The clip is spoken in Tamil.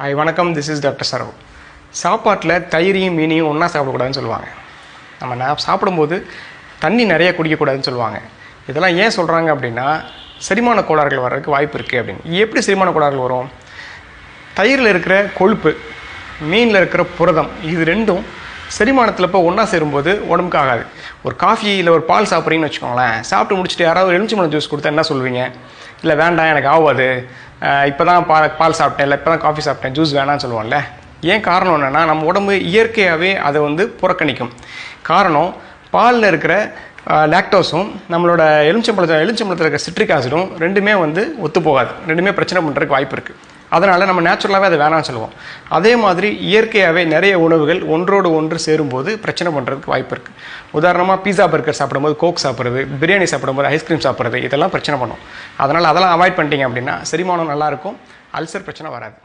ஹாய் வணக்கம், திஸ் இஸ் டாக்டர் சரவ். சாப்பாட்டில் தயிரையும் மீனையும் ஒன்றா சாப்பிடக்கூடாதுன்னு சொல்லுவாங்க. நம்ம சாப்பிடும்போது தண்ணி நிறைய குடிக்கக்கூடாதுன்னு சொல்லுவாங்க. இதெல்லாம் ஏன் சொல்கிறாங்க அப்படின்னா, செரிமான கோளாறுகள் வர்றதுக்கு வாய்ப்பு இருக்குது அப்படின்னு. எப்படி செரிமான கோளாறுகள் வரும்? தயிரில் இருக்கிற கொழுப்பு, மீனில் இருக்கிற புரதம், இது ரெண்டும் செரிமானத்தில் இப்போ ஒன்றா சேரும்போது உடம்புக்கு ஆகாது. ஒரு காஃபி இல்லை ஒரு பால் சாப்பிட்றீங்கன்னு வச்சுக்கோங்களேன். சாப்பிட்டு முடிச்சுட்டு யாராவது எலுமிச்சம்பழம் ஜூஸ் கொடுத்தா என்ன சொல்லுவீங்க? இல்லை வேண்டாம், எனக்கு ஆகாது, இப்போ தான் பால் சாப்பிட்டேன், இல்லை இப்போ தான் காஃபி சாப்பிட்டேன், ஜூஸ் வேணான்னு சொல்லுவோம்ல. ஏன் காரணம் என்னென்னா, நம்ம உடம்பு இயற்கையாகவே அதை புறக்கணிக்கும். காரணம், பாலில் இருக்கிற லாக்டோஸும் நம்மளோட எலுமிச்சம்பழத்தில் இருக்கிற சிட்ரிக் ஆசிடும் ரெண்டுமே ஒத்து போகாது. ரெண்டுமே பிரச்சனை பண்ணுறதுக்கு வாய்ப்பு இருக்குது. அதனால் நம்ம நேச்சுரலாகவே அதை வேணாம்னு சொல்லுவோம். அதே மாதிரி இயற்கையாகவே நிறைய உணவுகள் ஒன்றோடு ஒன்று சேரும்போது பிரச்சனை பண்ணுறதுக்கு வாய்ப்பு இருக்குது. உதாரணமாக பீஸா பர்கர் சாப்பிடும்போது கோக் சாப்பிட்றது, பிரியாணி சாப்பிடும்போது ஐஸ்கிரீம் சாப்பிட்றது, இதெல்லாம் பிரச்சனை பண்ணும். அதனால் அதெல்லாம் அவாய்ட் பண்ணிட்டீங்க அப்படின்னா செரிமானம் நல்லாயிருக்கும், அல்சர் பிரச்சனை வராது.